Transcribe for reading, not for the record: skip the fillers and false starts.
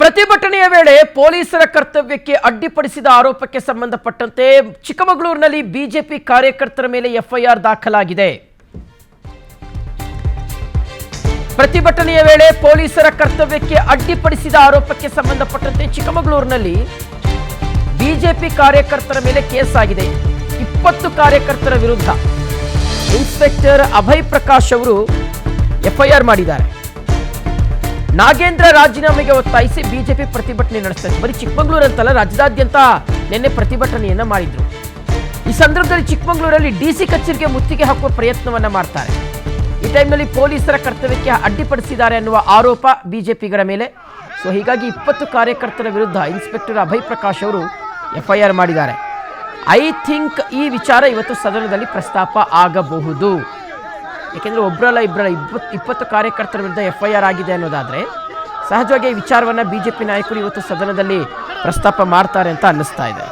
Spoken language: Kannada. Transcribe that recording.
ಪ್ರತಿಭಟನೆಯ ವೇಳೆ ಪೊಲೀಸರ ಕರ್ತವ್ಯಕ್ಕೆ ಅಡ್ಡಿಪಡಿಸಿದ ಆರೋಪಕ್ಕೆ ಸಂಬಂಧಪಟ್ಟಂತೆ ಚಿಕ್ಕಮಗಳೂರಿನಲ್ಲಿ ಬಿಜೆಪಿ ಕಾರ್ಯಕರ್ತರ ಮೇಲೆ ಎಫ್ಐಆರ್ ದಾಖಲಾಗಿದೆ. ಪ್ರತಿಭಟನೆಯ ವೇಳೆ ಪೊಲೀಸರ ಕರ್ತವ್ಯಕ್ಕೆ ಅಡ್ಡಿಪಡಿಸಿದ ಆರೋಪಕ್ಕೆ ಸಂಬಂಧಪಟ್ಟಂತೆ ಚಿಕ್ಕಮಗಳೂರಿನಲ್ಲಿ ಬಿಜೆಪಿ ಕಾರ್ಯಕರ್ತರ ಮೇಲೆ ಕೇಸ್ ಆಗಿದೆ. 20 ಕಾರ್ಯಕರ್ತರ ವಿರುದ್ಧ ಇನ್ಸ್ಪೆಕ್ಟರ್ ಅಭಯ್ ಪ್ರಕಾಶ್ ಅವರು ಎಫ್ಐಆರ್ ಮಾಡಿದ್ದಾರೆ. ನಾಗೇಂದ್ರ ರಾಜೀನಾಮೆಗೆ ಒತ್ತಾಯಿಸಿ ಬಿಜೆಪಿ ಪ್ರತಿಭಟನೆ ನಡೆಸಿದೆ. ಬರೀ ಚಿಕ್ಕಮಗಳೂರಂತಲ್ಲ, ರಾಜ್ಯದಾದ್ಯಂತ ನಿನ್ನೆ ಪ್ರತಿಭಟನೆಯನ್ನ ಮಾಡಿದ್ರು. ಈ ಸಂದರ್ಭದಲ್ಲಿ ಚಿಕ್ಕಮಗಳೂರಲ್ಲಿ ಡಿಸಿ ಕಚೇರಿಗೆ ಮುತ್ತಿಗೆ ಹಾಕುವ ಪ್ರಯತ್ನವನ್ನ ಮಾಡ್ತಾರೆ. ಈ ಟೈಮ್ನಲ್ಲಿ ಪೊಲೀಸರ ಕರ್ತವ್ಯಕ್ಕೆ ಅಡ್ಡಿಪಡಿಸಿದ್ದಾರೆ ಅನ್ನುವ ಆರೋಪ ಬಿಜೆಪಿಗರ ಮೇಲೆ. ಸೊ ಹೀಗಾಗಿ 20 ಕಾರ್ಯಕರ್ತರ ವಿರುದ್ಧ ಇನ್ಸ್ಪೆಕ್ಟರ್ ಅಭಯ್ ಪ್ರಕಾಶ್ ಅವರು ಎಫ್ಐಆರ್ ಮಾಡಿದ್ದಾರೆ. ಐ ಥಿಂಕ್ ಈ ವಿಚಾರ ಇವತ್ತು ಸದನದಲ್ಲಿ ಪ್ರಸ್ತಾಪ ಆಗಬಹುದು. ಯಾಕೆಂದರೆ ಒಬ್ಬರಲ್ಲ 20 ಕಾರ್ಯಕರ್ತರ ವಿರುದ್ಧ ಎಫ್ಐಆರ್ ಆಗಿದೆ ಅನ್ನೋದಾದರೆ ಸಹಜವಾಗಿ ಈ ವಿಚಾರವನ್ನು ಬಿಜೆಪಿ ನಾಯಕರು ಇವತ್ತು ಸದನದಲ್ಲಿ ಪ್ರಸ್ತಾಪ ಮಾಡ್ತಾರೆ ಅಂತ ಅನ್ನಿಸ್ತಾ ಇದೆ.